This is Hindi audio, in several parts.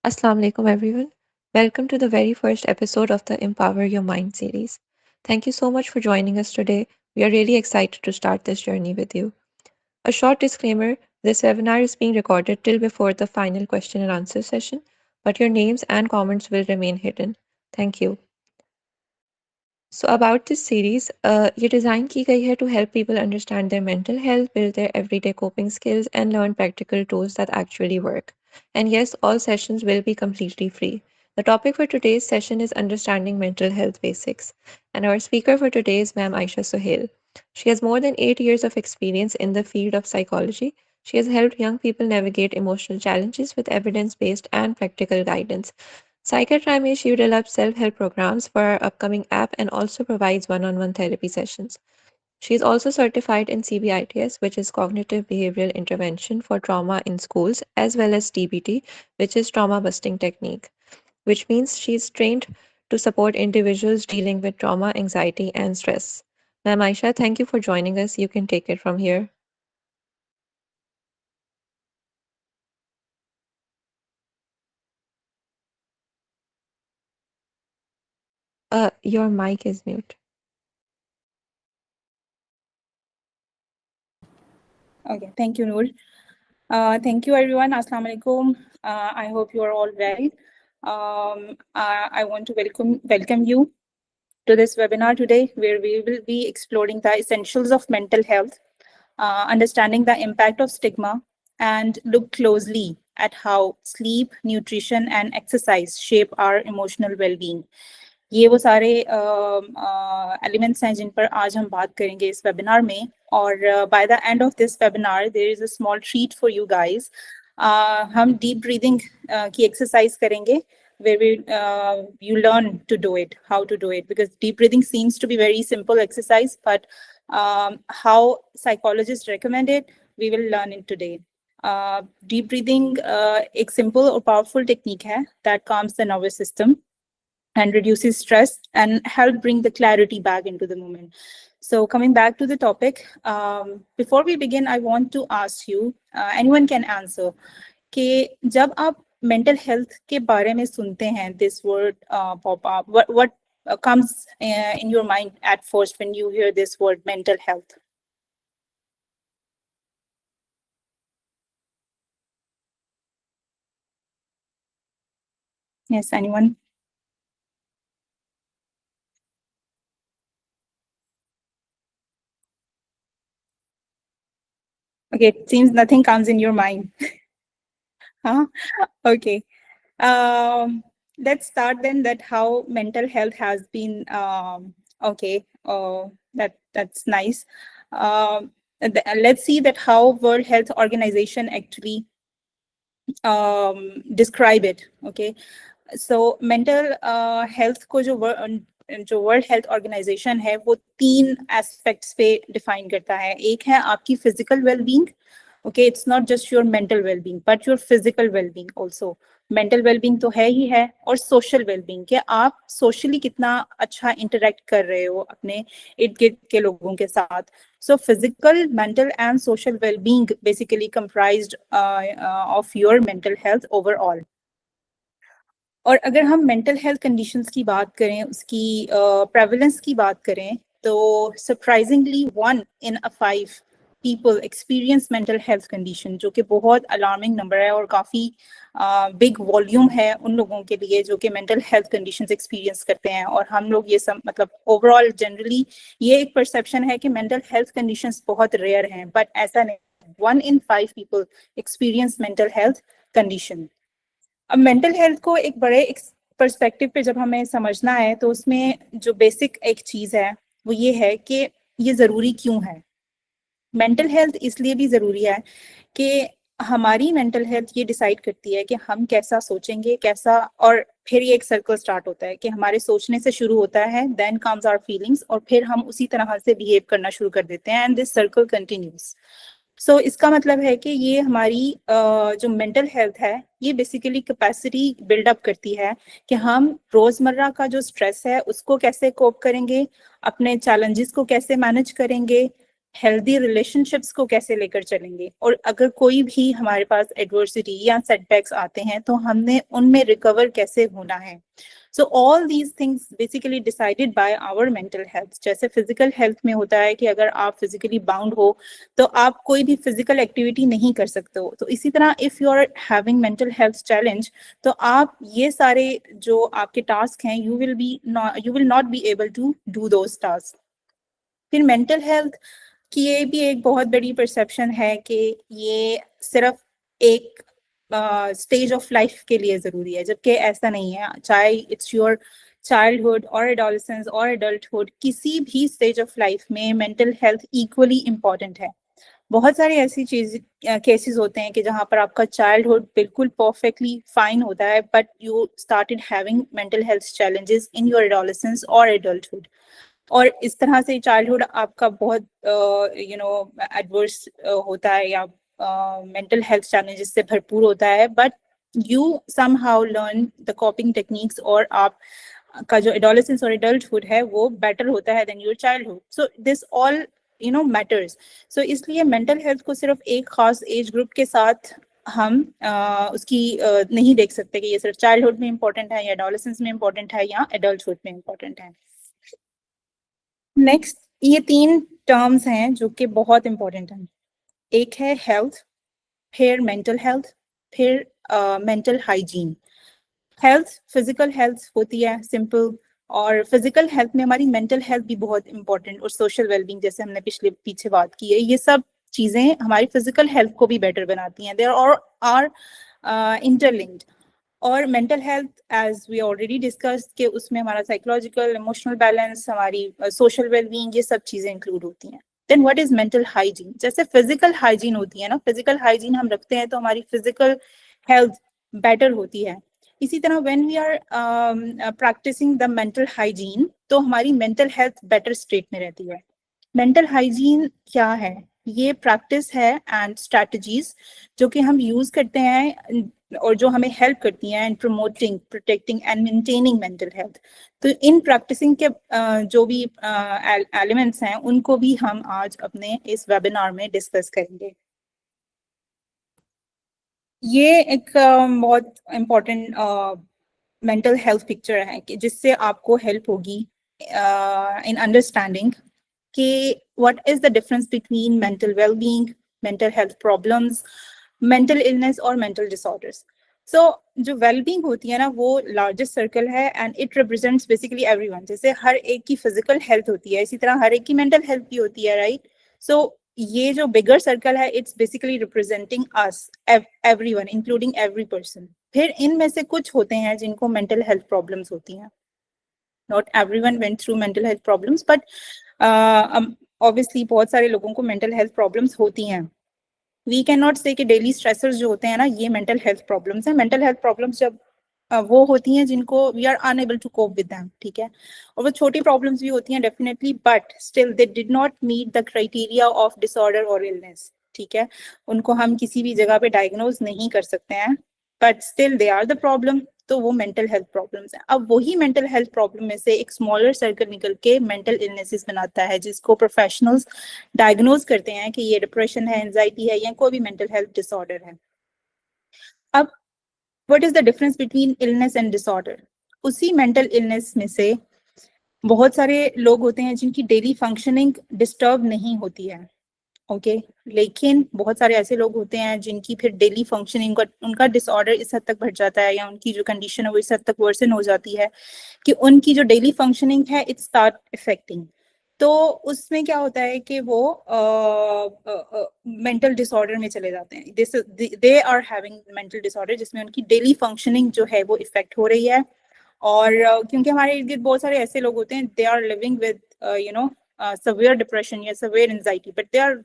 Assalamu alaikum everyone. Welcome to the very first episode of the Empower Your Mind series. Thank you so much for joining us today. We are really excited to start this journey with you. A short disclaimer, this webinar is being recorded till before the final question and answer session, but your names and comments will remain hidden. Thank you. So about this series, ये डिज़ाइन की गई है to help people understand their mental health, build their everyday coping skills, and learn practical tools that actually work. And yes, all sessions will be completely free. The topic for today's session is understanding mental health basics. And our speaker for today is Ma'am Aisha Sohail. She has more than 8 years of experience in the field of psychology. She has helped young people navigate emotional challenges with evidence-based and practical guidance. Psychotrimage, she develops self-help programs for our upcoming app and also provides one-on-one therapy sessions. She is also certified in CBITS, which is Cognitive Behavioral Intervention for Trauma in Schools, as well as TBT, which is Trauma Busting Technique, which means she is trained to support individuals dealing with trauma, anxiety, and stress. Ma'am Aisha, thank you for joining us. You can take it from here. Your mic is mute. Okay, thank you, Noor. Thank you, everyone. Assalamu alaikum. I hope you are all well. I want to welcome you to this webinar today, where we will be exploring the essentials of mental health, understanding the impact of stigma, and look closely at how sleep, nutrition, and exercise shape our emotional well-being. ये वो सारे एलिमेंट्स हैं जिन पर आज हम बात करेंगे इस वेबिनार में और by the end of this webinar there is a small treat for you guys हम डीप ब्रीदिंग की एक्सरसाइज करेंगे where you learn to do it, how to do it, because deep breathing seems to be very simple exercise, but how psychologists recommend it, we will learn it today. Deep breathing एक simple और powerful technique है that calms the nervous system and reduces stress and help bring the clarity back into the moment. So coming back to the topic, before we begin, I want to ask you, anyone can answer, कि जब आप mental health के बारे में सुनते हैं, this word pop up, what comes in your mind at first when you hear this word mental health? Yes, anyone? Okay, it seems nothing comes in your mind. Huh? Okay. Let's start then that how mental health has been okay. That's nice. Let's see that how World Health Organization actually describe it. Okay, so mental health को जो वर्ल्ड हेल्थ ऑर्गेनाइजेशन है वो 3 एस्पेक्ट्स पे डिफाइन करता है. एक है आपकी physical wellbeing. Okay, it's not just your mental well-being, but your physical well-being also. Mental wellbeing तो है ही है, और सोशल वेलबींग कि आप सोशली कितना अच्छा इंटरेक्ट कर रहे हो अपने इर्द गिर्द के लोगों के साथ. So physical, mental and social wellbeing basically comprised of your mental health overall. और अगर हम मेंटल हेल्थ कंडीशंस की बात करें, उसकी प्रेवलेंस की बात करें, तो surprisingly 1 in 5 people experience mental health condition, जो कि बहुत अलार्मिंग नंबर है और काफ़ी बिग वॉल्यूम है उन लोगों के लिए जो कि मेंटल हेल्थ कंडीशंस एक्सपीरियंस करते हैं. और हम लोग ये सब मतलब ओवरऑल जनरली ये एक परसेप्शन है कि मेंटल हेल्थ कंडीशंस बहुत रेयर हैं, बट ऐसा नहीं. 1 in 5 people experience mental health condition. अब मेंटल हेल्थ को एक बड़े पर्सपेक्टिव पे जब हमें समझना है, तो उसमें जो बेसिक एक चीज है वो ये है कि ये जरूरी क्यों है. मेंटल हेल्थ इसलिए भी जरूरी है कि हमारी मेंटल हेल्थ ये डिसाइड करती है कि हम कैसा सोचेंगे, कैसा, और फिर ये एक सर्कल स्टार्ट होता है कि हमारे सोचने से शुरू होता है, देन कम्स आवर फीलिंग्स, और फिर हम उसी तरह से बिहेव करना शुरू कर देते हैं, एंड दिस सर्कल कंटिन्यूज. सो इसका मतलब है कि ये हमारी जो मेंटल हेल्थ है ये बेसिकली कैपेसिटी बिल्डअप करती है कि हम रोजमर्रा का जो स्ट्रेस है उसको कैसे कोप करेंगे, अपने चैलेंजेस को कैसे मैनेज करेंगे, हेल्दी रिलेशनशिप्स को कैसे लेकर चलेंगे, और अगर कोई भी हमारे पास एडवर्सिटी या सेटबैक्स आते हैं तो हमने उनमें रिकवर कैसे होना है. So all these things basically decided by our mental health. जैसे फिजिकल हेल्थ में होता है कि अगर आप फिजिकली बाउंड हो तो आप कोई भी फिजिकल एक्टिविटी नहीं कर सकते हो, तो इसी तरह if you are having mental health challenge तो आप ये सारे जो आपके टास्क हैं you will not be able to do those task. फिर मेंटल हेल्थ कि ये भी एक बहुत बड़ी परसेप्शन है कि ये सिर्फ एक स्टेज ऑफ लाइफ के लिए जरूरी है, जबकि ऐसा नहीं है. चाहे इट्स योर चाइल्डहुड और एडोलेसेंस और एडल्टहुड, किसी भी स्टेज ऑफ लाइफ में मेंटल हेल्थ इक्वली इम्पॉर्टेंट है. बहुत सारे ऐसी चीज केसेस होते हैं कि जहां पर आपका चाइल्डहुड बिल्कुल परफेक्टली फाइन होता है but you started having mental health challenges in your adolescence और एडल्टहुड, और इस तरह से चाइल्डहुड आपका बहुत एडवर्स होता है या मेंटल हेल्थ चैलेंजेस से भरपूर होता है, but you somehow learn the कॉपिंग techniques और आप का जो एडोलेसेंस और एडल्टहुड है वो बेटर होता है than your childhood. So this all matters. So इसलिए मेंटल हेल्थ को सिर्फ एक खास एज ग्रुप के साथ हम उसकी नहीं देख सकते कि ये सिर्फ चाइल्डहुड में इम्पोर्टेंट है या एडोलेसेंस में इम्पोर्टेंट है या एडल्टहुड में इम्पोर्टेंट है. नेक्स्ट, ये 3 टर्म्स हैं जो कि बहुत इंपॉर्टेंट हैं. एक है हेल्थ, फिर मेंटल हेल्थ, फिर mental hygiene. Health physical health होती है सिंपल, और फिजिकल हेल्थ में हमारी मेंटल हेल्थ भी बहुत इंपॉर्टेंट, और सोशल वेलबींग जैसे हमने पीछे बात की है, ये सब चीजें हमारी फिजिकल हेल्थ को भी बेटर बनाती हैं. They're are interlinked. और mental health as we already discuss के उसमें हमारा साइकोलॉजिकल इमोशनल बैलेंस, हमारी सोशल वेलबींग, ये सब चीजें इंक्लूड होती हैं. Then what is mental hygiene? जैसे फिजिकल हाइजीन होती है ना, फिजिकल हाइजीन हम रखते हैं तो हमारी फिजिकल हेल्थ बेटर होती है. इसी तरह when we are practising the mental hygiene तो हमारी मेंटल हेल्थ बेटर स्टेट में रहती है. मेंटल हाइजीन क्या है? ये प्रैक्टिस है एंड स्ट्रैटेजीज जो कि हम यूज करते हैं और जो हमें हेल्प करती हैं इन promoting, protecting and maintaining mental health. तो इन प्रैक्टिसिंग के जो भी एलिमेंट्स हैं उनको भी हम आज अपने इस वेबिनार में डिस्कस करेंगे. ये एक बहुत इम्पोर्टेंट मेंटल हेल्थ पिक्चर है कि जिससे आपको हेल्प होगी इन अंडरस्टैंडिंग कि what is the difference between mental wellbeing, mental health problems, mental illness और मेंटल डिसऑर्डर्स. सो जो वेलबींग होती है ना वो लार्जेस्ट सर्कल है and it represents basically everyone. जैसे हर एक की फिजिकल हेल्थ होती है इसी तरह हर एक की मेंटल हेल्थ भी होती है, राइट? सो ये जो बिगर सर्कल है it's basically representing us, everyone including every person. फिर इनमें से कुछ होते हैं जिनको मेंटल हेल्थ प्रॉब्लम्स होती हैं. Not everyone went through mental health problems but obviously बहुत सारे लोगों को मेंटल हेल्थ प्रॉब्लम्स होती हैं. वी कैन नॉट से कि डेली स्ट्रेसर्स जो होते हैं ना ये मेंटल हेल्थ प्रॉब्लम्स हैं. मेंटल हेल्थ प्रॉब्लम्स जब वो होती हैं जिनको we are unable to cope with them, ठीक है, और वो छोटी प्रॉब्लम्स भी होती हैं definitely, but still they did not meet the criteria of disorder और इलनेस, ठीक है. उनको हम किसी भी जगह पे डायग्नोज नहीं कर सकते हैं but still they are the problem. तो वो मेंटल हेल्थ प्रॉब्लम्स हैं. अब वही मेंटल हेल्थ प्रॉब्लम में से एक स्मॉलर सर्कल निकल के मेंटल इलनेसेस बनाता है जिसको प्रोफेशनल्स डायग्नोज करते हैं कि ये डिप्रेशन है, एंजाइटी है या कोई भी मेंटल हेल्थ डिसऑर्डर है. अब what is the difference between illness and disorder? उसी मेंटल इलनेस में से बहुत सारे लोग होते हैं जिनकी डेली फंक्शनिंग डिस्टर्ब नहीं होती है, ओके, लेकिन बहुत सारे ऐसे लोग होते हैं जिनकी फिर डेली फंक्शनिंग का उनका डिसऑर्डर इस हद तक बढ़ जाता है या उनकी जो कंडीशन है वो इस हद तक वर्सन हो जाती है कि उनकी जो डेली फंक्शनिंग है इट स्टार्ट इफेक्टिंग. तो उसमें क्या होता है कि वो मेंटल डिसऑर्डर में चले जाते हैं. This they are having mental disorder जिसमें उनकी डेली फंक्शनिंग जो है वो इफेक्ट हो रही है. और क्योंकि हमारे इर्द गिर्द बहुत सारे ऐसे लोग होते हैं they are living with severe depression या severe anxiety but they are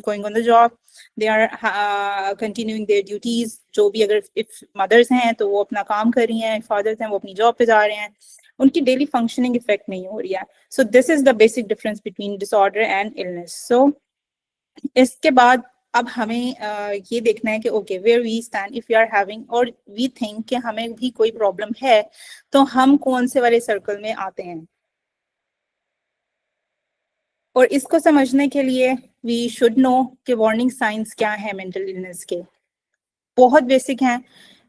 going on the job, they are continuing their duties. जो भी अगर if mothers हैं तो वो अपना काम कर रही हैं, fathers हैं वो अपनी job पे जा रहे हैं, उनकी daily functioning effect नहीं हो रही है. So this is the basic difference between disorder and illness. So इसके बाद अब हमें ये देखना है कि okay where we stand if you are having और वी थिंक कि हमें भी कोई प्रॉब्लम है तो हम कौन से वाले सर्कल में आते हैं. और इसको समझने के लिए वी शुड नो कि वार्निंग साइंस क्या है मेंटल इलनेस के। बहुत बेसिक हैं।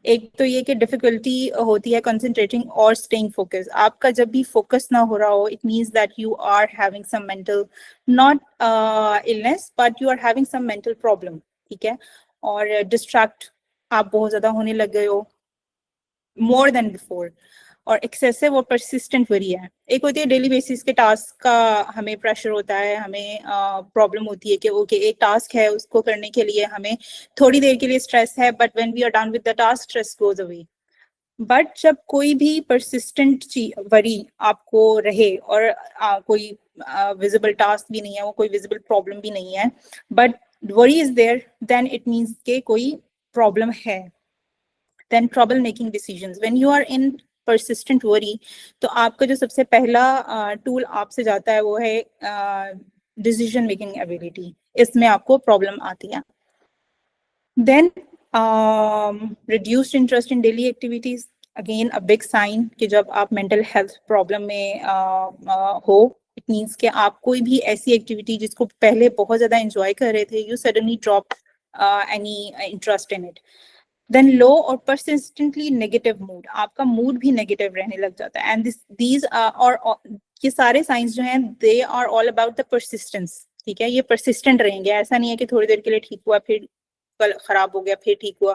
एक तो ये कि डिफिकल्टी होती है कंसंट्रेटिंग और स्टेइंग फोकस। आपका जब भी फोकस ना हो रहा हो, it means that you are having some mental not illness but you are having some mental problem, ठीक है। और डिस्ट्रैक्ट आप बहुत ज्यादा होने लग गए हो, मोर देन बिफोर। और एक्सेसिव और परसिस्टेंट वरी है। एक होती है डेली बेसिस के टास्क का हमें प्रेशर होता है, हमें प्रॉब्लम होती है कि ओके एक टास्क है, उसको करने के लिए हमें थोड़ी देर के लिए स्ट्रेस है, but when we are done with the task stress goes away. But जब कोई भी परसिस्टेंट वरी आपको रहे और कोई विजिबल टास्क भी नहीं है, वो कोई विजिबल प्रॉब्लम भी नहीं है, but worry is there, then it means के कोई प्रॉब्लम है। then trouble making decisions when you are in persistent worry, तो आपका जो सबसे पहला टूल आपसे जाता है वो है डिसीजन मेकिंग एबिलिटी। इसमें आपको प्रॉब्लम आती है। then reduced interest in daily activities, again a big sign कि जब आप mental health problem में हो, it means कि आप कोई भी ऐसी एक्टिविटी जिसको पहले बहुत ज्यादा enjoy कर रहे थे, you suddenly drop any interest in it। Then low और persistently नेगेटिव मूड, आपका मूड भी नेगेटिव रहने लग जाता है। एंड दीज और ये सारे साइंस जो हैं they are all about the persistence, ठीक है। ये परसिस्टेंट रहेंगे, ऐसा नहीं है कि थोड़ी देर के लिए ठीक हुआ फिर कल खराब हो गया, फिर ठीक हुआ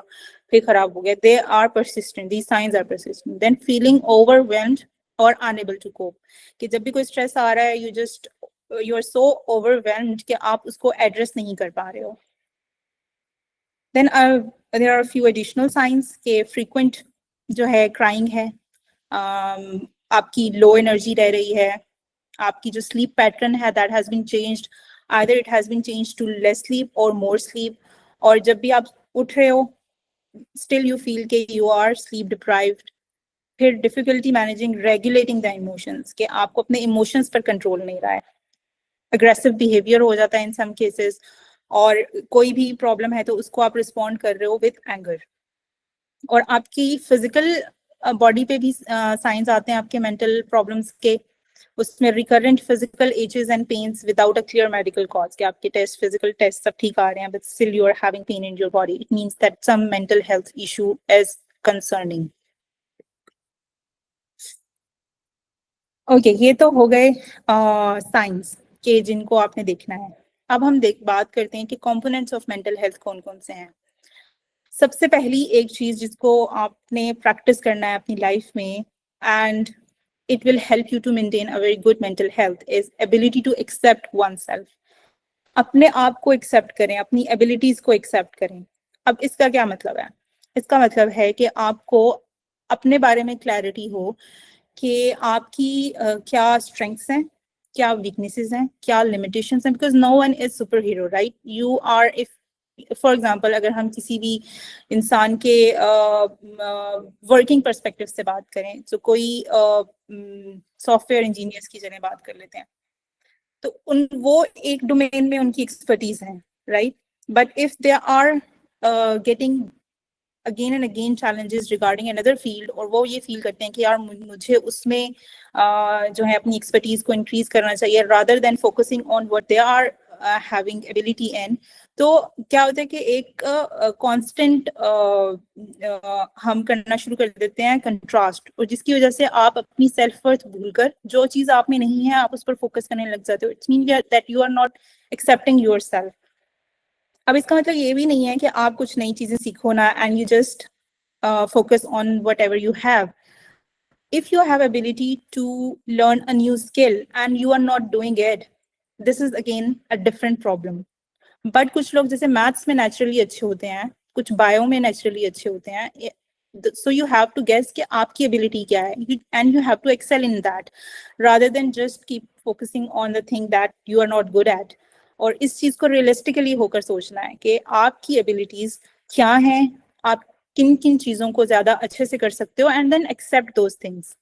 फिर खराब हो गया। They are persistent, these signs are persistent. Then feeling overwhelmed और अनएबल टू कोप, कि जब भी कोई स्ट्रेस आ रहा है यू आर सो ओवरवेल्म्ड कि आप उसको एड्रेस नहीं कर पा रहे हो। then there are a few additional signs के frequent जो है crying है, आपकी low energy रह रही है, आपकी जो sleep pattern है that has been changed, either it has been changed to less sleep or more sleep, और जब भी आप उठ रहे हो still you feel कि you are sleep deprived। फिर difficulty managing regulating the emotions, कि आपको अपने emotions पर control नहीं रहा है, aggressive behavior हो जाता है in some cases, और कोई भी प्रॉब्लम है तो उसको आप रिस्पॉन्ड कर रहे हो विद एंगर। और आपकी फिजिकल बॉडी पे भी साइंस आते हैं आपके मेंटल प्रॉब्लम्स के, उसमें recurrent physical aches and pains without a clear medical cause, कि आपके टेस्ट फिजिकल टेस्ट सब ठीक आ रहे हैं but still you are having pain in your body, it means that some mental health issue is concerning. Okay, ये तो हो गए साइंस के जिनको आपने देखना है। अब हम बात करते हैं कि कंपोनेंट्स ऑफ मेंटल हेल्थ कौन कौन से हैं। सबसे पहली एक चीज जिसको आपने प्रैक्टिस करना है अपनी लाइफ में, and it will help you to maintain a very good mental health, is ability to accept oneself. अपने आप को एक्सेप्ट करें, अपनी एबिलिटीज को एक्सेप्ट करें। अब इसका क्या मतलब है? इसका मतलब है कि आपको अपने बारे में क्लैरिटी हो कि आपकी क्या स्ट्रेंथ्स हैं, क्या वीकनेसेस हैं, क्या लिमिटेशंस हैं, because no one is superhero, right? You are, if for example अगर हम किसी भी इंसान के वर्किंग परस्पेक्टिव से बात करें, तो कोई सॉफ्टवेयर इंजीनियर्स की जगह बात कर लेते हैं, तो वो एक डोमेन में उनकी एक्सपर्टीज है, right? But if they are getting again and again challenges regarding another field, और वो ये फील करते हैं कि यार मुझे उसमें जो है अपनी एक्सपर्टीज को इंक्रीज करना चाहिए, rather than focusing on what they are having ability in, तो क्या होता है कि एक कांस्टेंट हम करना शुरू कर देते हैं कंट्रास्ट, और जिसकी वजह से आप अपनी सेल्फ वर्थ भूलकर जो चीज आप में नहीं है आप उस पर फोकस करने लग जाते हो। It's mean that you are not accepting yourself. अब इसका मतलब ये भी नहीं है कि आप कुछ नई चीजें सीखो ना, and you just focus on whatever you have. If you have ability to learn a new skill and you are not doing it, this is again a different problem. But कुछ लोग जैसे मैथ्स में नेचुरली अच्छे होते हैं, कुछ बायो में नेचुरली अच्छे होते हैं, so you have to guess कि आपकी ability क्या है, and you have to excel in that rather than just keep focusing on the thing that you are not good at. और इस चीज को रियलिस्टिकली होकर सोचना है कि आपकी एबिलिटीज क्या हैं, आप किन किन चीजों को ज्यादा अच्छे से कर सकते हो, and then accept those things.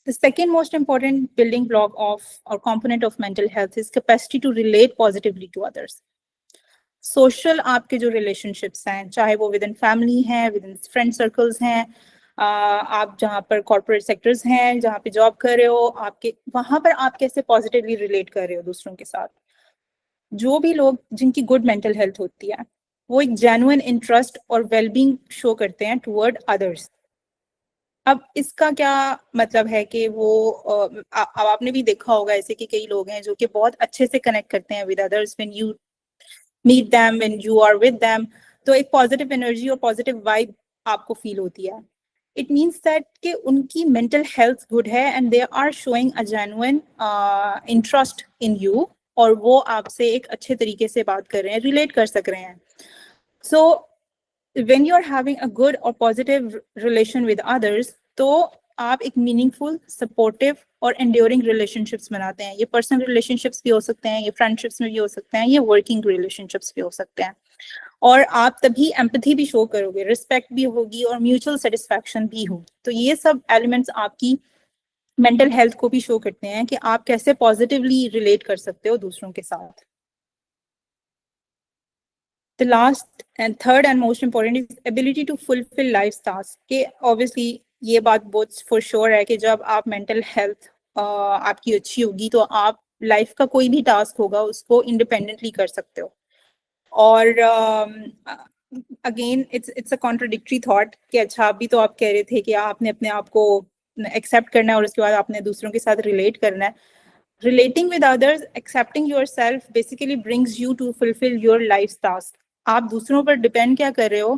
The second most important building block of or component of mental health is capacity to relate positively to others. Social आपके जो रिलेशनशिप्स हैं, चाहे वो विद इन फैमिली हैं, विद इन फ्रेंड सर्कल्स हैं, आप जहाँ पर कॉर्पोरेट सेक्टर्स हैं, जहाँ पे जॉब कर रहे हो, आपके वहां पर आप कैसे पॉजिटिवली रिलेट कर रहे हो दूसरों के साथ। जो भी लोग जिनकी गुड मेंटल हेल्थ होती है वो एक जेन्युइन इंटरेस्ट और वेलबींग शो करते हैं टुवर्ड अदर्स। अब इसका क्या मतलब है कि वो अब आपने भी देखा होगा ऐसे कि कई लोग हैं जो कि बहुत अच्छे से कनेक्ट करते हैं with others when you meet them, when you are with them, तो एक पॉजिटिव एनर्जी और पॉजिटिव वाइब आपको फील होती है। इट मीन्स दैट कि उनकी मेंटल हेल्थ गुड है and they are showing a genuine interest in you, और वो आपसे एक अच्छे तरीके से बात कर रहे हैं, रिलेट कर सक रहे हैं। सो when you're having a good or positive relation with others, तो आप एक मीनिंगफुल, सपोर्टिव और एंड्योरिंग रिलेशनशिप्स बनाते हैं। ये पर्सनल रिलेशनशिप्स भी हो सकते हैं, ये फ्रेंडशिप्स में भी हो सकते हैं, ये वर्किंग रिलेशनशिप्स भी हो सकते हैं। और आप तभी एम्पैथी भी शो करोगे, रिस्पेक्ट भी होगी और म्यूचुअल सेटिस्फैक्शन भी हो। तो ये सब एलिमेंट्स आपकी मेंटल हेल्थ को भी शो करते हैं कि आप कैसे पॉजिटिवली रिलेट कर सकते हो दूसरों के साथ। The last and third and most important is ability to fulfill life's tasks. कि obviously ये बात बहुत for sure है कि जब आप mental health आपकी अच्छी होगी तो आप लाइफ का कोई भी टास्क होगा उसको इंडिपेंडेंटली कर सकते हो। और again it's a contradictory thought कि अच्छा अभी तो आप कह रहे थे कि आपने अपने आप को एक्सेप्ट करना है और उसके बाद आपने दूसरों के साथ रिलेट करना है। Relating with others, accepting yourself basically brings you to fulfill your life's task. आप दूसरों पर डिपेंड क्या कर रहे हो,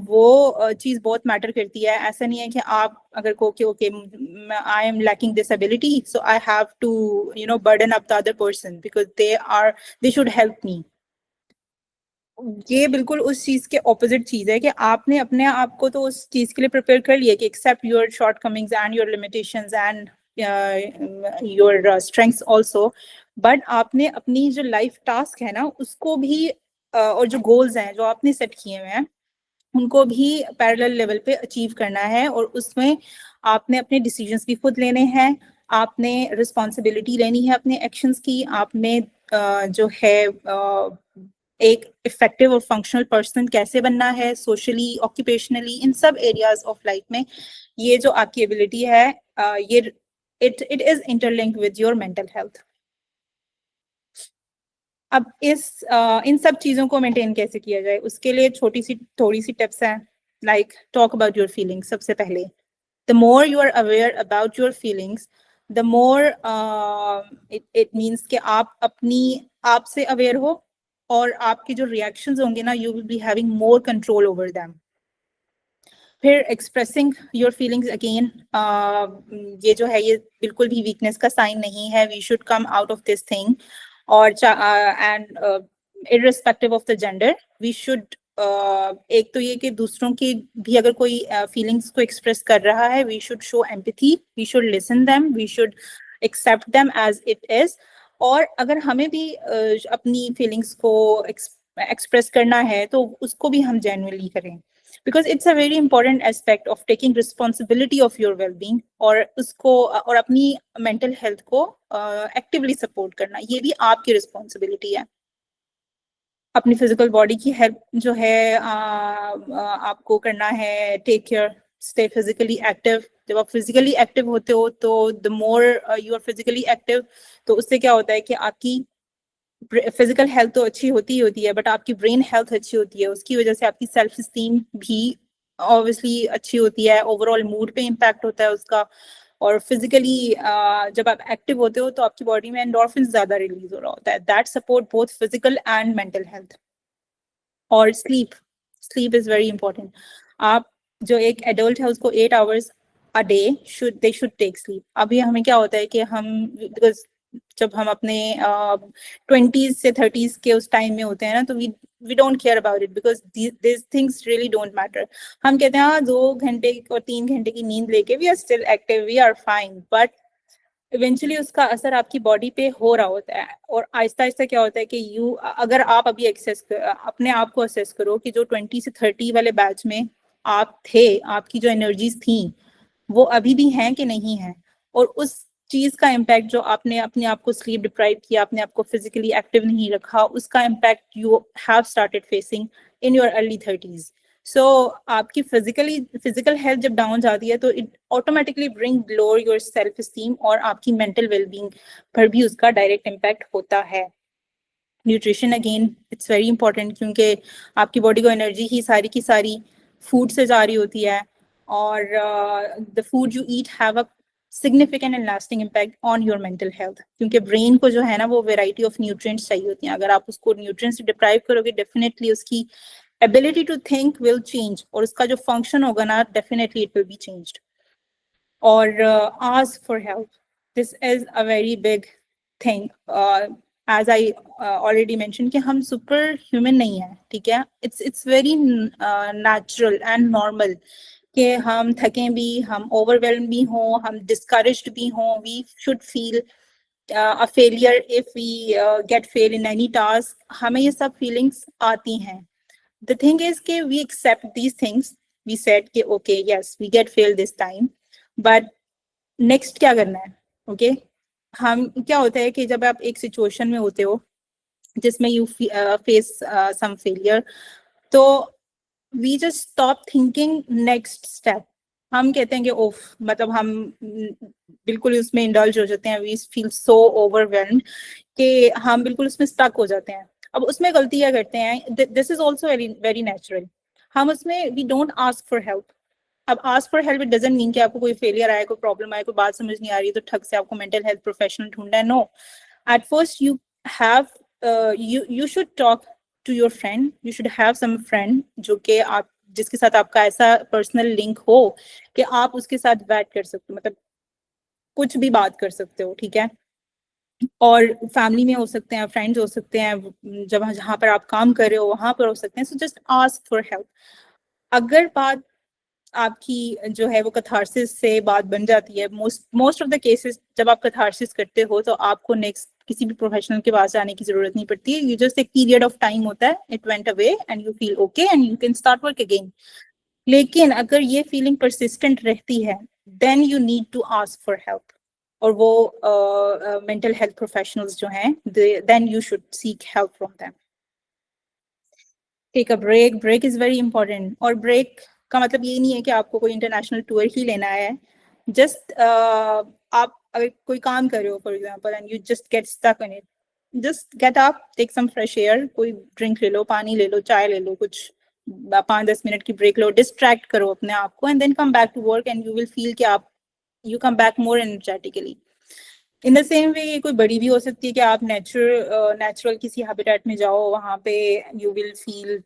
वो चीज बहुत मैटर करती है। ऐसा नहीं है कि आप अगर को कि okay I am lacking this ability so I have to burden up the other person because they should help me. ये बिल्कुल उस चीज के ऑपोजिट चीज है कि आपने अपने आप को तो उस चीज के लिए प्रिपेयर कर लिया कि accept your shortcomings and your limitations and your strengths also, but आपने अपनी जो लाइफ टास्क है ना उसको भी और जो गोल्स हैं जो आपने सेट किए हुए हैं उनको भी पैरेलल लेवल पे अचीव करना है। और उसमें आपने अपने डिसीजंस भी खुद लेने हैं, आपने रिस्पॉन्सिबिलिटी लेनी है अपने एक्शंस की, आपने जो है एक इफेक्टिव और फंक्शनल पर्सन कैसे बनना है सोशली, ऑक्यूपेशनली, इन सब एरियाज ऑफ लाइफ में। ये जो आपकी एबिलिटी है ये it is interlinked with your mental health. अब इन सब चीजों को मेंटेन कैसे किया जाए उसके लिए थोड़ी सी टिप्स हैं। Like talk about your feelings. सबसे पहले the more you are aware about your feelings, the more it means कि आप अपनी आप से अवेयर हो और आपके जो रिएक्शंस होंगे ना you will be having more control over them. फिर एक्सप्रेसिंग योर फीलिंग्स अगेन, ये जो है ये बिल्कुल भी वीकनेस का साइन नहीं है। We should come out of this thing. और and irrespective of the gender we should एक तो ये कि दूसरों की भी अगर कोई फीलिंग्स को एक्सप्रेस कर रहा है we should show empathy, we should listen them, we should accept them as it is. और अगर हमें भी अपनी फीलिंग्स को एक्सप्रेस करना है तो उसको भी हम जेन्युइनली करें because it's a very important aspect of taking responsibility of your well-being और उसको और अपनी mental health को actively support करना ये भी आपकी responsibility है। अपनी physical body की help जो है आपको करना है, take care, stay physically active। जब आप physically active होते हो तो the more you are physically active तो उससे क्या होता है कि आपकी फिजिकल हेल्थ तो अच्छी होती ही होती है बट आपकी ब्रेन हेल्थ अच्छी होती है, उसकी वजह से आपकी सेल्फ स्टीम भी ऑब्वियसली अच्छी होती है, ओवरऑल मूड पे इम्पैक्ट होता है उसका। और फिजिकली जब आप एक्टिव होते हो तो आपकी बॉडी में एंडोर्फिन ज्यादा रिलीज हो रहा होता है, that support both physical and mental health. और sleep, sleep is very important. आप जो एक एडल्ट है उसको 8 hours a day they should take sleep. अभी हमें क्या होता है कि हम बिकॉज जब हम अपने 20s से 30s के उस टाइम में होते हैं ना तो we don't care about it because this things really don't matter. हम कहते हैं हाँ 2 घंटे और 3 घंटे की नींद लेके we are still active, we are fine, but eventually उसका असर आपकी बॉडी पे हो रहा होता है। और आहिस्ता आहिस्ता क्या होता है कि अगर आप अभी अपने आप को असेस करो कि जो 20 से 30 वाले बैच में आप थे, आपकी जो एनर्जीज थी वो अभी भी हैं कि नहीं है, और उस चीज का इम्पैक्ट जो आपने अपने आप को स्लीप डिप्राइव किया, अपने आप को फिजिकली एक्टिव नहीं रखा, उसका impact you have started facing in your early 30s। सो आपकी फिजिकल हेल्थ जब डाउन जाती है तो it automatically bring lower your self esteem और आपकी मेंटल वेलबींग पर भी उसका डायरेक्ट इम्पैक्ट होता है। Nutrition again it's very important, क्योंकि आपकी बॉडी को एनर्जी ही सारी की सारी फूड से जा रही होती है, और the food you eat have a significant and lasting impact on your mental health, क्योंकि ब्रेन को जो है ना वो वेराइटी ऑफ न्यूट्रिएंट्स चाहिए होती हैं। अगर आप उसको न्यूट्रिएंट्स से डिप्राइव करोगे, डेफिनेटली उसकी ability to think will change, और उसका जो फंक्शन होगा ना, definitely it will be changed. और ask for help, this is a very big thing. As I already mention कि हम सुपर ह्यूमन नहीं है, ठीक है। It's very natural and normal कि हम थकें भी, हम ओवरवेल्म भी हों, हम डिस्करेज्ड भी हों। We should feel a failure if we get fail in any task. हमें ये सब feelings आती हैं। The thing is कि we accept these things. We said कि okay, yes, we get fail this time, but next क्या करना है? Okay, हम क्या होता है कि जब आप एक सिचुएशन में होते हो जिसमें you face some failure, तो we just stop thinking next step. हम कहते हैं कि ओफ, मतलब हम बिल्कुल उसमें इंडल्ज हो जाते हैं। वी फील सो ओवरवेल्म्ड कि हम बिल्कुल उसमें स्टक हो जाते हैं। अब उसमें गलती क्या करते हैं, this is also very very natural. हम उसमें we don't ask for help. अब ask for help it doesn't mean कि आपको कोई फेलियर आया, कोई प्रॉब्लम आया, कोई बात समझ नहीं आ रही तो ठग से आपको मेंटल हेल्थ प्रोफेशनल ढूंढना है। No, at first you have you should talk to your friend. You should have some friend जो कि आप जिसके साथ आपका ऐसा पर्सनल लिंक हो कि आप उसके साथ बैठ कर सकते हो, मतलब कुछ भी बात कर सकते हो, ठीक है। और फैमिली में हो सकते हैं, फ्रेंड्स हो सकते हैं, जब जहाँ पर आप काम कर रहे हो वहां पर हो सकते हैं। So just ask for help. अगर बात आपकी जो है वो कथारसिस से बात बन जाती है, मोस्ट ऑफ द केसेस जब आप कथारसिस करते हो तो आपको नेक्स्ट किसी भी प्रोफेशनल के पास जाने की जरूरत नहीं पड़ती है। यू जस्ट एक पीरियड ऑफ टाइम होता है, it went away and you feel okay and you can start work again. लेकिन अगर ये फीलिंग परसिस्टेंट रहती है, then you need to ask for help. और वो मेंटल हेल्थ प्रोफेशनल्स जो हैं, then you should seek help from them. Take a break, break is very important. और ब्रेक का मतलब ये नहीं है कि आपको कोई इंटरनेशनल टूर ही लेना है। जस्ट आप अगर कोई काम कर रहे हो for example and you just get stuck in it, just get up, take some fresh air, कोई ड्रिंक ले लो, पानी ले लो, चाय ले लो, कुछ 5-10 मिनट की ब्रेक लो, डिस्ट्रैक्ट करो अपने आप को, and then come back to work and you will feel कि आप you come back more energetically. In the same way ये कोई बड़ी भी हो सकती है कि आप नेचुरल किसी हैबिटेट में जाओ, वहां पे you will feel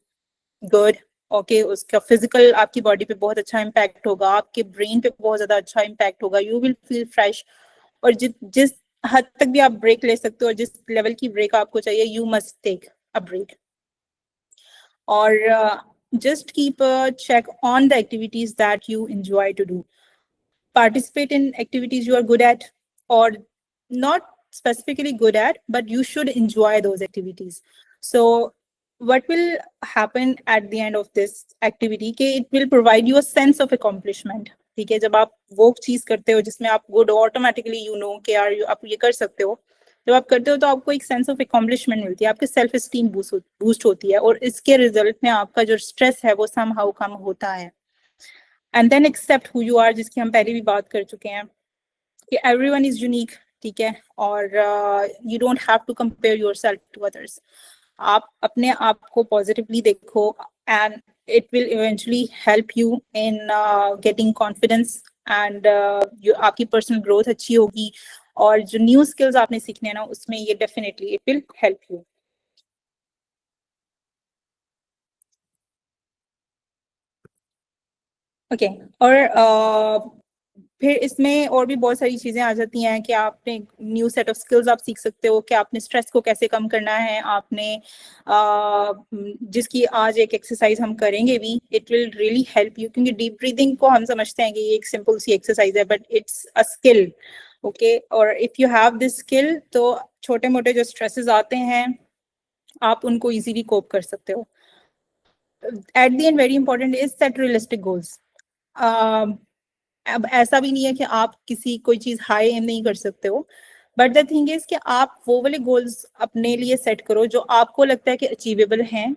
good. Okay, उसका फिजिकल आपकी बॉडी पे बहुत अच्छा इम्पैक्ट होगा, आपके ब्रेन पे बहुत ज्यादा अच्छा इम्पैक्ट होगा, यू विल फील फ्रेश। और जिस हद तक भी आप ब्रेक ले सकते हो और जिस लेवल की ब्रेक आपको चाहिए, you must take a break. और just keep a check on the activities that you enjoy to do. Participate in activities you are good at, or not specifically good at, but you should enjoy those activities. So what will happen at the end of this activity कि it will provide you a sense of accomplishment. ठीक है, जब आप वो चीज करते हो जिसमें आप गुड, ऑटोमेटिकली यू नो कि यार आप ये कर सकते हो। जब आप करते हो तो आपको एक सेंस ऑफ अकॉम्प्लिशमेंट मिलती है, आपकी सेल्फ स्टीम बूस्ट होती है, और इसके रिजल्ट में आपका जो स्ट्रेस है वो समहाउ कम होता है। And then accept who you are, जिसकी हम पहले भी बात कर चुके हैं कि एवरीवन इज यूनिक, ठीक है। और you don't have to compare yourself to others. आप अपने आप को पॉजिटिवली देखो and it will eventually help you in getting confidence, and आपकी पर्सनल ग्रोथ अच्छी होगी, और जो न्यू स्किल्स आपने सीखने हैं ना, उसमें ये definitely it will help you. Okay, और फिर इसमें और भी बहुत सारी चीजें आ जाती हैं कि आपने न्यू सेट ऑफ स्किल्स आप सीख सकते हो कि आपने स्ट्रेस को कैसे कम करना है। आपने जिसकी आज एक एक्सरसाइज हम करेंगे भी, it will really help you, क्योंकि डीप ब्रीदिंग को हम समझते हैं कि ये एक सिंपल सी एक्सरसाइज है, but it's a skill. Okay, और if you have this skill तो छोटे मोटे जो स्ट्रेसेस आते हैं आप उनको इजीली कोप कर सकते हो। At the end very important is set realistic goals. अब ऐसा भी नहीं है कि आप किसी कोई चीज हाई एम नहीं कर सकते हो, बट द थिंग इज कि आप वो वाले गोल्स अपने लिए सेट करो जो आपको लगता है कि अचीवेबल हैं,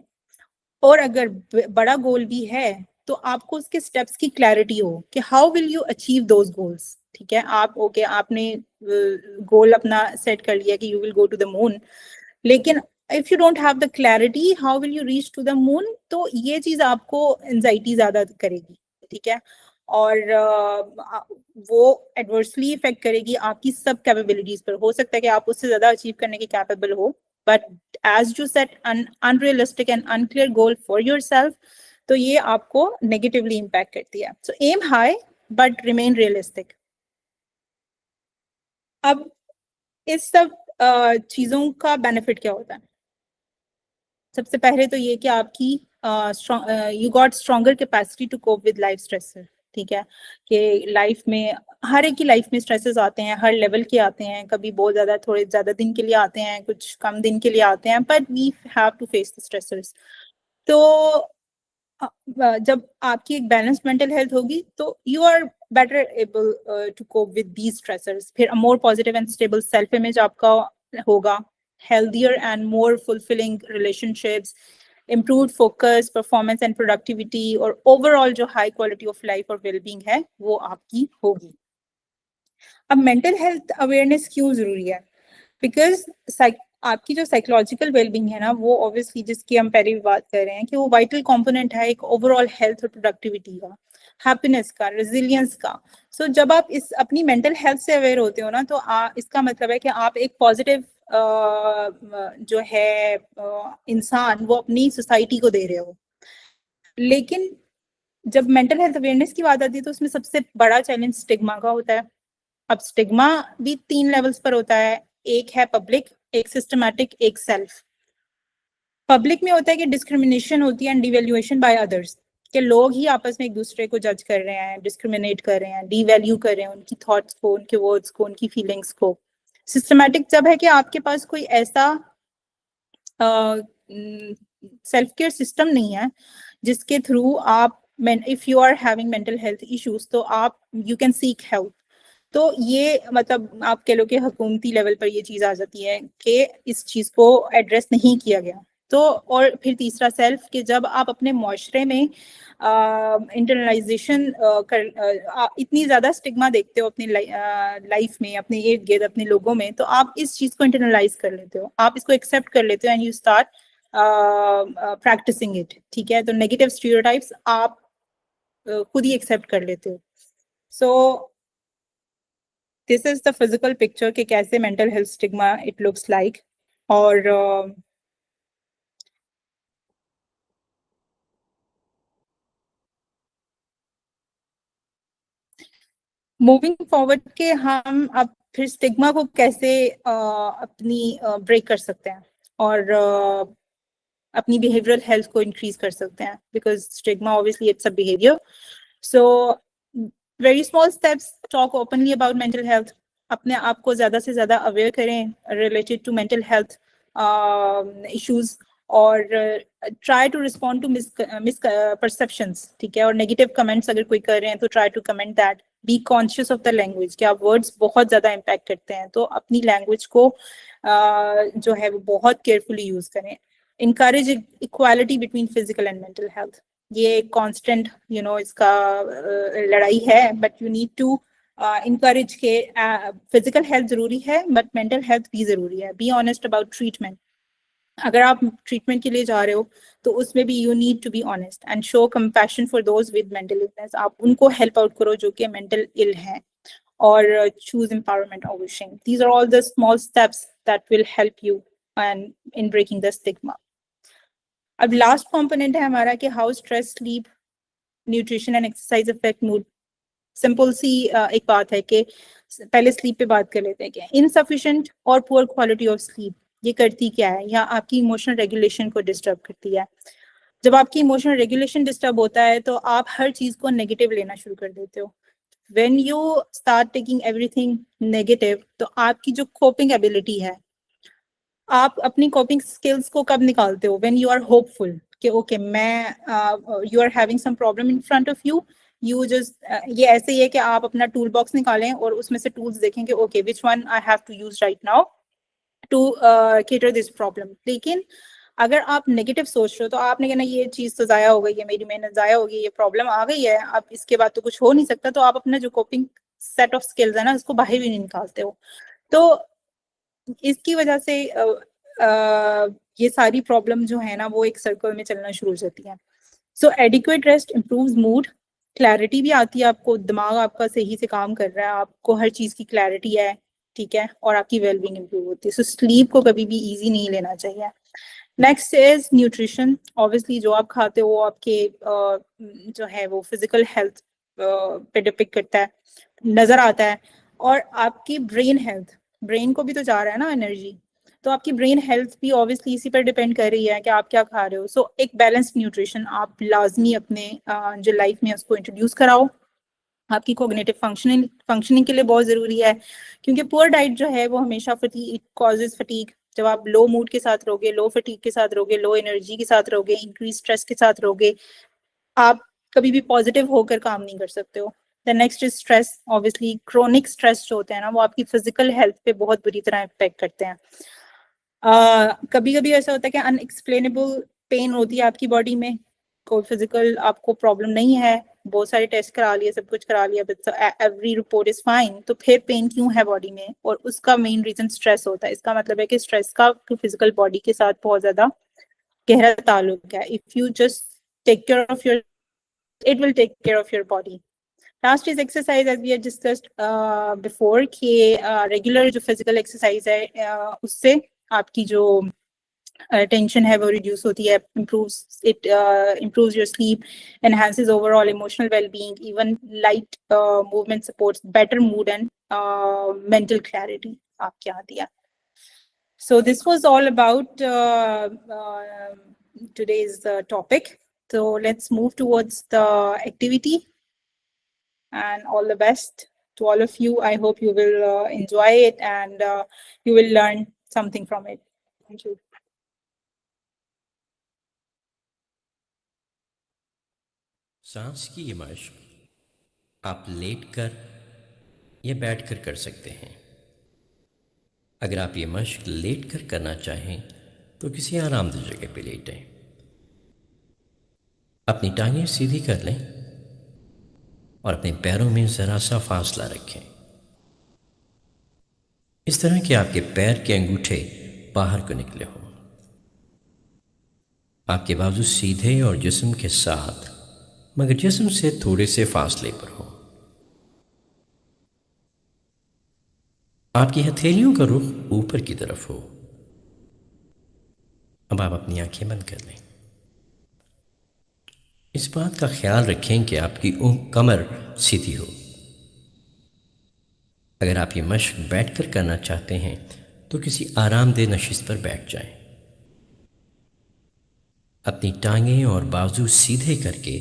और अगर बड़ा गोल भी है तो आपको उसके स्टेप्स की क्लैरिटी हो कि how will you achieve those goals. ठीक है, आप ओके आपने गोल अपना सेट कर लिया कि you will go to the moon, लेकिन if you don't have the clarity how will you reach to the moon, तो ये चीज आपको एंजाइटी ज्यादा करेगी। ठीक है, और वो एडवर्सली इफेक्ट करेगी आपकी सब कैपेबिलिटीज पर। हो सकता है कि आप उससे ज्यादा अचीव करने के कैपेबल हो, but as you set un unrealistic and unclear goal for yourself, तो ये आपको नेगेटिवली इम्पैक्ट करती है। So aim high but remain realistic. अब इस सब चीजों का बेनिफिट क्या होता है? सबसे पहले तो ये कि आपकी you got stronger capacity to cope with life stresses. ठीक है, कि लाइफ में हर एक की लाइफ में स्ट्रेसेस आते हैं, हर लेवल के आते हैं, कभी बहुत ज्यादा थोड़े ज्यादा दिन के लिए आते हैं, कुछ कम दिन के लिए आते हैं, but we have to face the stresses. तो जब आपकी एक बैलेंस मेंटल हेल्थ होगी तो you are better able to cope with these stressors. फिर more positive and stable self image आपका होगा, healthier and more fulfilling relationships, improved focus, performance and productivity, और overall जो high quality of life और well-being है वो आपकी होगी। अब मेंटल हेल्थ अवेयरनेस क्यों जरूरी है? बिकॉज आपकी जो साइकोलॉजिकल वेलबींग है ना, वो ऑब्वियसली जिसकी हम पहले भी बात कर रहे हैं कि वो वाइटल कंपोनेंट है एक ओवरऑल हेल्थ और प्रोडक्टिविटी का, हैप्पीनेस का, रेजिलियंस का। सो जब आप इस अपनी मेंटल हेल्थ से अवेयर होते हो ना, तो इसका मतलब है कि आप एक पॉजिटिव जो है इंसान वो अपनी सोसाइटी को दे रहे हो। लेकिन जब मेंटल हेल्थ अवेयरनेस की बात आती है तो उसमें सबसे बड़ा चैलेंज स्टिग्मा का होता है। अब स्टिग्मा भी 3 लेवल्स पर होता है, एक है पब्लिक, एक सिस्टमैटिक, एक सेल्फ। पब्लिक में होता है कि डिस्क्रिमिनेशन होती है एंड डिवैल्यूएशन बाय अदर्स, कि लोग ही आपस में एक दूसरे को जज कर रहे हैं, डिस्क्रिमिनेट कर रहे हैं, डीवैल्यू कर रहे हैं उनकी थॉट्स को, उनके वर्ड्स को, उनकी फीलिंग्स को। सिस्टमैटिक जब है कि आपके पास कोई ऐसा सेल्फ केयर सिस्टम नहीं है जिसके थ्रू आप, if you are having mental health issues, तो आप यू कैन सीक हेल्प। तो ये मतलब आप कह लो कि हुकूमती लेवल पर ये चीज आ जाती है कि इस चीज को एड्रेस नहीं किया गया। तो और फिर तीसरा सेल्फ, कि जब आप अपने मुआशरे में इंटरनलाइजेशन इतनी ज्यादा स्टिग्मा देखते हो अपनी लाइफ में, अपने इर्द गिर्द अपने लोगों में, तो आप इस चीज को इंटरनलाइज कर लेते हो, आप इसको एक्सेप्ट कर लेते हो and you start practising it. ठीक है, तो नेगेटिव स्टीरियोटाइप्स आप खुद ही एक्सेप्ट कर लेते हो। So this is the physical picture कि कैसे mental health stigma it looks like. और मूविंग फॉरवर्ड के हम अब फिर स्टिग्मा को कैसे अपनी ब्रेक कर सकते हैं और अपनी बिहेवियरल हेल्थ को इंक्रीज कर सकते हैं, because stigma obviously it's a behaviour. So very small steps, talk openly about mental health, अपने आप को ज्यादा से ज्यादा अवेयर करें related to mental health issues, और try to respond to misperceptions. ठीक है, और नेगेटिव कमेंट्स अगर कोई कर रहे हैं तो try to comment that. Be conscious of the language, क्या वर्ड्स बहुत ज्यादा इम्पैक्ट करते हैं, तो अपनी लैंग्वेज को जो है वो बहुत केयरफुली यूज करें। encourage equality between physical and mental health, ये कांस्टेंट इसका लड़ाई है, but you need to encourage के फिजिकल हेल्थ जरूरी है बट मेंटल हेल्थ भी जरूरी है। बी ऑनेस्ट अबाउट ट्रीटमेंट, अगर आप ट्रीटमेंट के लिए जा रहे हो तो उसमें भी you need to be honest and show compassion for those with mental illness, आप उनको हेल्प आउट करो जो कि मेंटल इल हैं, और choose empowerment over shame. These are all the small steps that will help you and in breaking the stigma. अब लास्ट कंपोनेंट है हमारा कि how stress, sleep, nutrition and exercise affect mood. Simple सी एक बात है कि पहले स्लीप पे बात कर लेते हैं कि इनसफिशिएंट और पुअर क्वालिटी ऑफ स्लीप ये करती क्या है, या आपकी इमोशनल रेगुलेशन को डिस्टर्ब करती है। जब आपकी इमोशनल रेगुलेशन डिस्टर्ब होता है तो आप हर चीज को नेगेटिव लेना शुरू कर देते हो। When you start taking everything negative, तो आपकी जो कोपिंग एबिलिटी है, आप अपनी कोपिंग स्किल्स को कब निकालते हो? व्हेन यू आर होपफुल कि ओके मैं you are having some problem in front of you, you just ये ऐसे ही है कि आप अपना टूल बॉक्स निकालें और उसमें से टूल्स देखें कि okay which one I have to use right now to cater this problem. लेकिन अगर आप नेगेटिव सोच रहे हो तो आपने कहना ये चीज तो जाया हो गई है, मेरी मेहनत जाया हो गई, ये प्रॉब्लम आ गई है, अब इसके बाद तो कुछ हो नहीं सकता, तो आप अपना जो कोपिंग सेट ऑफ स्किल्स है ना उसको बाहर भी नहीं निकालते हो। तो इसकी वजह से ये सारी प्रॉब्लम जो है ना वो एक सर्कल में चलना शुरू हो जाती है। So adequate rest improves mood, clarity भी आती है आपको, दिमाग आपका सही से काम कर रहा है, आपको हर चीज की क्लैरिटी है, ठीक है, और आपकी वेलबींग इंप्रूव होती है। सो स्लीप को कभी भी इजी नहीं लेना चाहिए। Next is nutrition. ऑब्वियसली जो आप खाते हो आपके जो है वो फिजिकल हेल्थ पे डिपेंड करता है, नजर आता है, और आपकी ब्रेन हेल्थ, ब्रेन को भी तो जा रहा है ना एनर्जी, तो आपकी ब्रेन हेल्थ भी ऑब्वियसली इसी पर डिपेंड कर रही है कि आप क्या खा रहे हो। सो एक बैलेंस्ड न्यूट्रिशन आप लाजमी अपने जो लाइफ में उसको इंट्रोड्यूस कराओ, आपकी कोग्निटिव फंक्शनिंग के लिए बहुत जरूरी है, क्योंकि पुअर डाइट जो है वो हमेशा फटीग कॉजेज फटीग। जब आप लो मूड के साथ रहोगे, लो फटीग के साथ रहोगे, लो एनर्जी के साथ रहोगे, इंक्रीज स्ट्रेस के साथ रहोगे, आप कभी भी पॉजिटिव होकर काम नहीं कर सकते हो। The next is stress. Obviously chronic stress जो होते हैं ना वो आपकी फिजिकल हेल्थ पे बहुत बुरी तरह इफेक्ट करते हैं। कभी कभी ऐसा होता है कि अनएक्सप्लेनेबल पेन होती है आपकी बॉडी में, कोई फिजिकल आपको प्रॉब्लम नहीं है, बहुत सारे टेस्ट करा लिए, सब कुछ करा लिया, but every report is fine, तो फिर पेन क्यों है बॉडी में? और उसका मेन रीजन स्ट्रेस होता है। इसका मतलब है कि स्ट्रेस का फिजिकल बॉडी के साथ बहुत ज्यादा गहरा ताल्लुक है। If you just take care of your, it will take care of your body. Last is exercise, as we had discussed before कि regular जो physical exercise है उससे आपकी जो टेंशन है वो रिड्यूस होती है, improves your sleep, enhances overall emotional well-being, even light movement supports better mood and mental clarity आपके आती है. So this was all about today's topic. So let's move towards the activity, and all the best to all of you. I hope you will enjoy it and you will learn something from it. Thank you. सांस की ये मशक आप लेटकर या बैठकर कर सकते हैं। अगर आप ये मशक लेटकर करना चाहें तो किसी आरामदेह जगह पर लेटें। अपनी टांगें सीधी कर लें और अपने पैरों में ज़रा सा फासला रखें, इस तरह कि आपके पैर के अंगूठे बाहर को निकले हों। आपके बाजू सीधे और जिस्म के साथ मगर जिस्म से थोड़े से फासले पर हो। आपकी हथेलियों का रुख ऊपर की तरफ हो। अब आप अपनी आंखें बंद कर लें। इस बात का ख्याल रखें कि आपकी कमर सीधी हो। अगर आप ये मशक बैठकर करना चाहते हैं तो किसी आरामदेह नशिस्त पर बैठ जाएं। अपनी टांगें और बाजू सीधे करके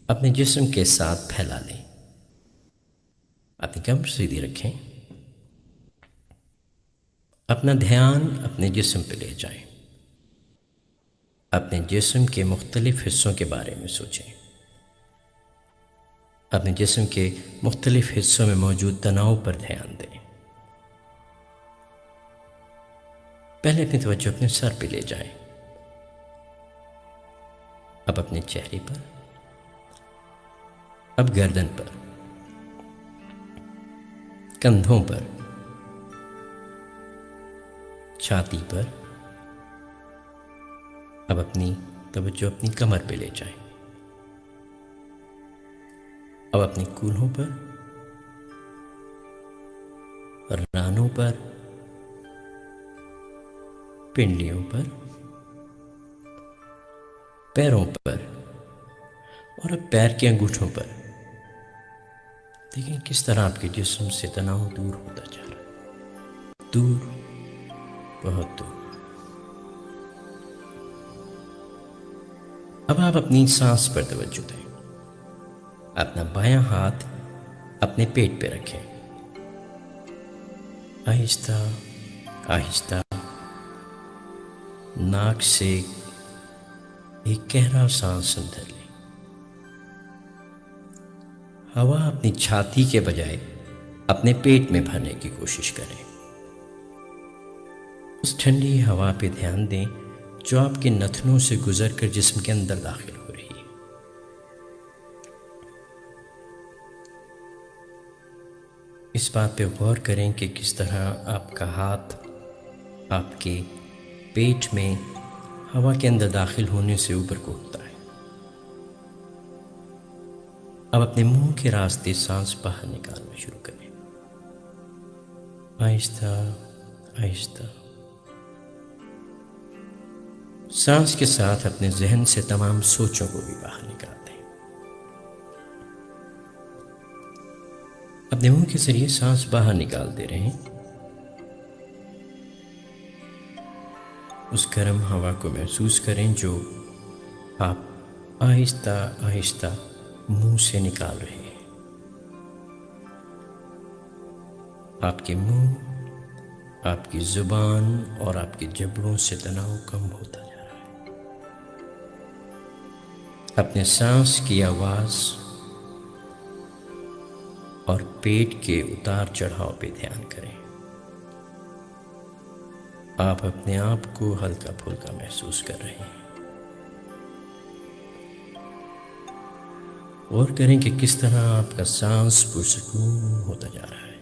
अपने जिस्म के साथ फैला लें। अपनी कमर सीधी रखें। अपना ध्यान अपने जिस्म पर ले जाएं। अपने जिस्म के मुख्तलिफ हिस्सों के बारे में सोचें। अपने जिस्म के मुख्तलिफ हिस्सों में मौजूद तनाव पर ध्यान दें। पहले अपनी तवज्जो अपने सर पे ले जाएं। अब अपने चेहरे पर, अब गर्दन पर, कंधों पर, छाती पर। अब अपनी तवज्जो अपनी कमर पे ले जाएं। अब अपनी कूल्हों पर, रानों पर, पिंडलियों पर, पैरों पर और अब पैर के अंगूठों पर। देखें किस तरह आपके जिस्म से तनाव दूर होता जा रहा है, दूर, बहुत दूर। अब आप अपनी सांस पर तवज्जो दें। अपना बायां हाथ अपने पेट पे रखें। आहिस्ता आहिस्ता नाक से एक गहरा सांस अंदर लें। हवा अपनी छाती के बजाय अपने पेट में भरने की कोशिश करें। उस ठंडी हवा पे ध्यान दें जो आपके नथनों से गुजर कर जिस्म के अंदर दाखिल हो रही है। इस बात पे गौर करें कि किस तरह आपका हाथ आपके पेट में हवा के अंदर दाखिल होने से ऊपर को उठता है। अब अपने मुंह के रास्ते सांस बाहर निकालना शुरू करें, आहिस्ता आहिस्ता। सांस के साथ अपने जहन से तमाम सोचों को भी बाहर निकाल दें। अपने मुंह के जरिए सांस बाहर निकाल दे रहे हैं। उस गर्म हवा को महसूस करें जो आप आहिस्ता आहिस्ता मुंह से निकाल रहे हैं। आपके मुंह, आपकी जुबान और आपके जबड़ों से तनाव कम होता जा रहा है। अपने सांस की आवाज और पेट के उतार चढ़ाव पे ध्यान करें। आप अपने आप को हल्का फुल्का महसूस कर रहे हैं। और करें कि किस तरह आपका सांस पुरसकून होता जा रहा है।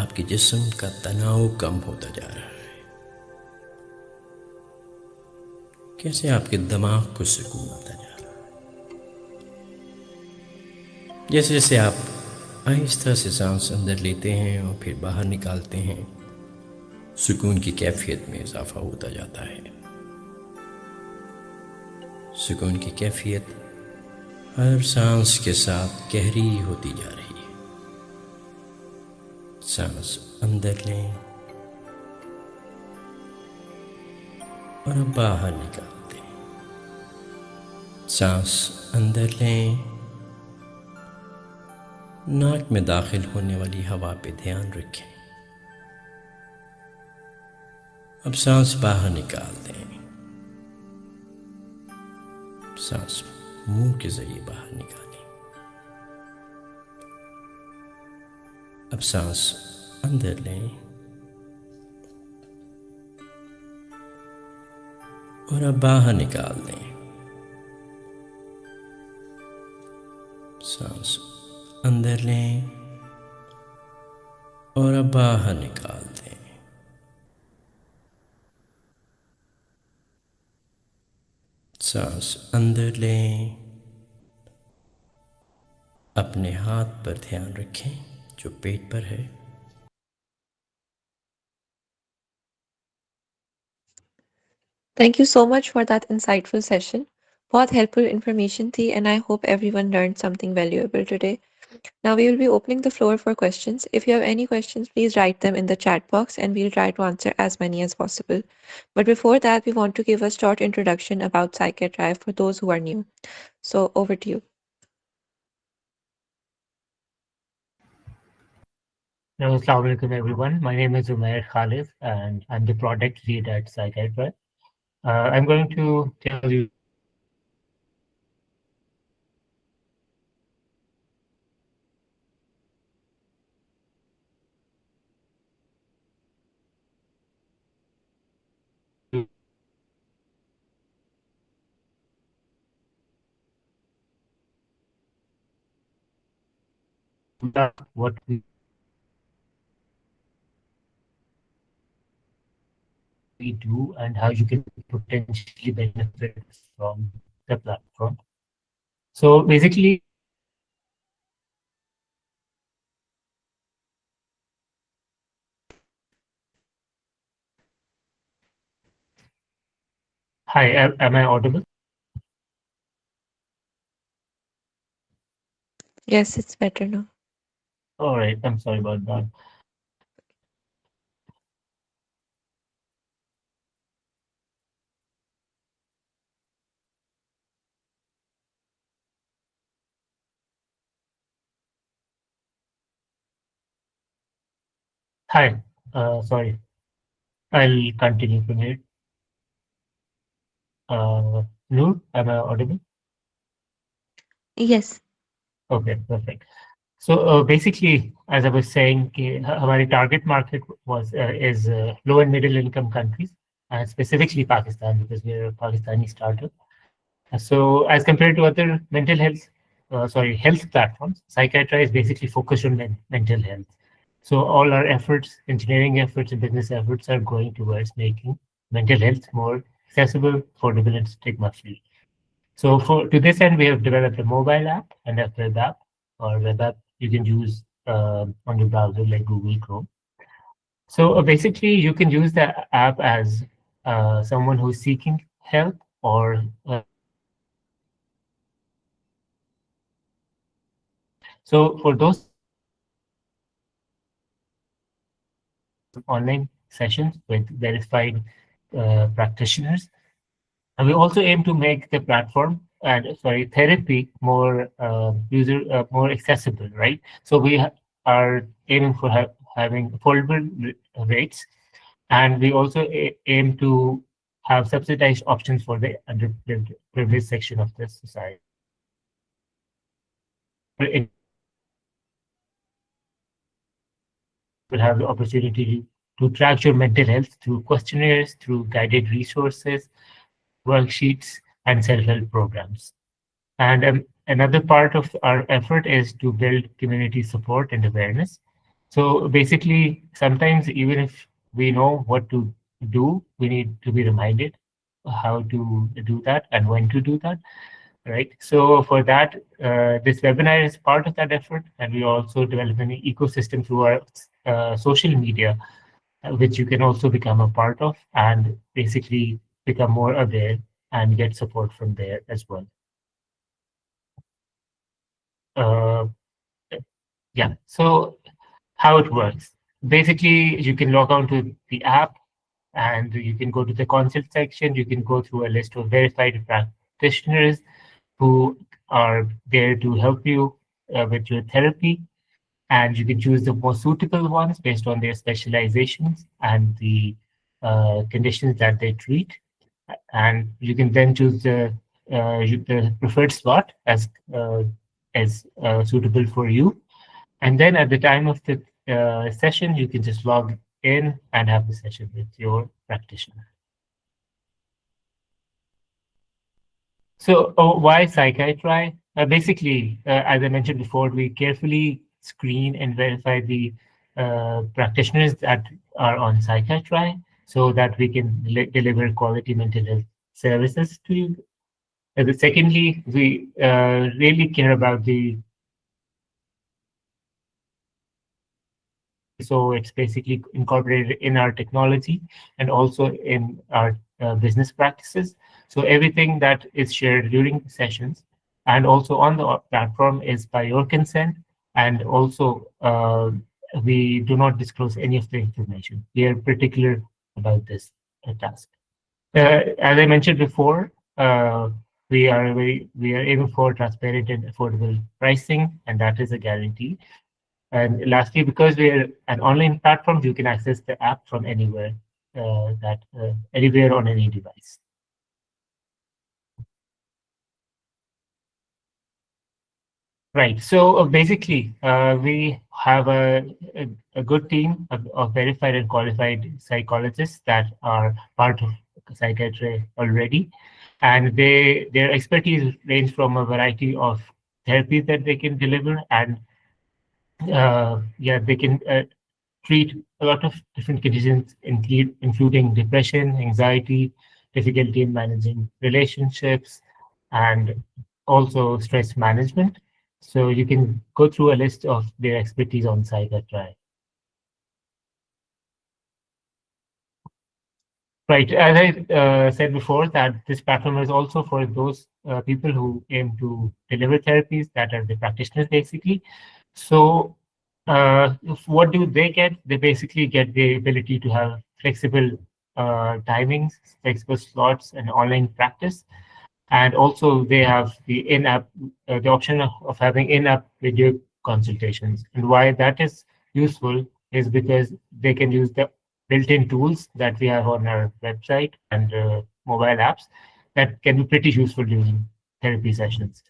आपके जिस्म का तनाव कम होता जा रहा है। कैसे आपके दिमाग को सुकून आता जा रहा है। जैसे जैसे आप आहिस्ता से सांस अंदर लेते हैं और फिर बाहर निकालते हैं, सुकून की कैफियत में इजाफा होता जाता है। सुकून की कैफियत हर सांस के साथ गहरी होती जा रही है। सांस अंदर लें और अब बाहर निकाल दें। सांस अंदर लें, नाक में दाखिल होने वाली हवा पे ध्यान रखें। अब सांस बाहर निकाल दें। सांस मुंह के जरिए बाहर निकालें। अब सांस अंदर लें और अब बाहर निकाल दें। सांस अंदर लें और अब बाहर निकाल दें। सांस अंदर लें। अपने हाथ पर ध्यान रखें जो पेट पर है। Thank you so much for that insightful session. बहुत helpful information थी and I hope everyone learned something valuable today. Now we will be opening the floor for questions. If you have any questions, please write them in the chat box and we'll try to answer as many as possible. But before that, we want to give a short introduction about Psychiat Drive for those who are new. So over to you. Assalamu alaikum everyone. My name is Umair Khalif and I'm the product lead at Psychiatry. I'm going to tell you what we do and how you can potentially benefit from the platform. So basically, hi, am I audible? Yes, it's better now. All right, I'm sorry about that. Hi, sorry, I'll continue from here. Noor, am I audible? Yes. Okay, perfect. So basically, as I was saying, our target market is low and middle income countries, and specifically Pakistan, because we are a Pakistani startup. So as compared to other health platforms, Psychiatry is basically focused on mental health. So all our efforts, engineering efforts and business efforts are going towards making mental health more accessible, affordable, and stigma-free. So to this end, we have developed a mobile app and a web app, or web app you can use on your browser like Google Chrome. So basically, you can use the app as someone who's seeking help, or so for those online sessions with verified practitioners. And we also aim to make the platform and therapy more more accessible, right? So we are aiming for having affordable rates, and we also aim to have subsidized options for the underprivileged section of the society. It will have the opportunity to track your mental health through questionnaires, through guided resources, worksheets, and self-help programs. And another part of our effort is to build community support and awareness. So basically, sometimes even if we know what to do, we need to be reminded how to do that and when to do that, right? So for that, this webinar is part of that effort, and we also develop an ecosystem through our social media, which you can also become a part of and basically become more aware and get support from there as well. Uh, yeah, so how it works. Basically, you can log on to the app and you can go to the consult section. You can go through a list of verified practitioners who are there to help you with your therapy. And you can choose the most suitable ones based on their specializations and the conditions that they treat. And you can then choose the preferred slot as suitable for you. And then at the time of the session, you can just log in and have the session with your practitioner. So why Psychiatry? Basically, as I mentioned before, we carefully screen and verify the practitioners that are on Psychiatry so that we can deliver quality mental health services to you. Secondly, we really care about so it's basically incorporated in our technology and also in our business practices. So everything that is shared during the sessions and also on the platform is by your consent, and also we do not disclose any of the information. We are particular about this task. As I mentioned before, we are aiming for transparent and affordable pricing, and that is a guarantee. And lastly, because we're an online platform, you can access the app from anywhere, anywhere on any device. Right. So basically, we have a good team of verified and qualified psychologists that are part of Psychiatry already, and their expertise range from a variety of therapies that they can deliver, and they can treat a lot of different conditions, including depression, anxiety, difficulty in managing relationships, and also stress management. So you can go through a list of their expertise on Psychiatry. Right, as I said before, that this platform is also for those people who aim to deliver therapies, that are the practitioners basically. So what do they get? They basically get the ability to have flexible timings, flexible slots, and online practice. And also they have the in-app, the option of having in-app video consultations. And why that is useful is because they can use the built-in tools that we have on our website and mobile apps that can be pretty useful during therapy sessions.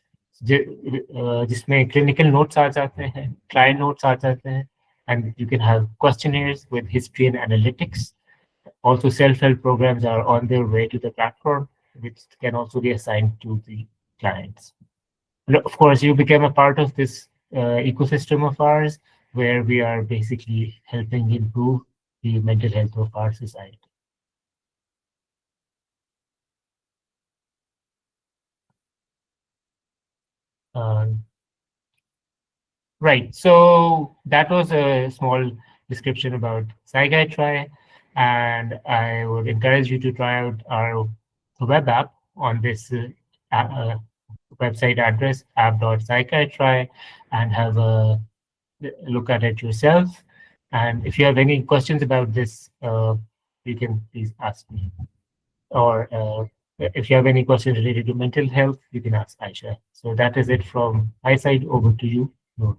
जिसमें clinical notes आ जाते हैं, trial notes आ जाते हैं, and you can have questionnaires with history and analytics. Also, self-help programs are on their way to the platform, which can also be assigned to the clients. And of course, you become a part of this ecosystem of ours, where we are basically helping improve the mental health of our society. Right. So that was a small description about Psychiatry, and I would encourage you to try out our web app on this website address, app.psychiatry, and have a look at it yourself. And if you have any questions about this, you can please ask me. Or if you have any questions related to mental health, you can ask Aisha. So that is it from my side. Over to you, Noor.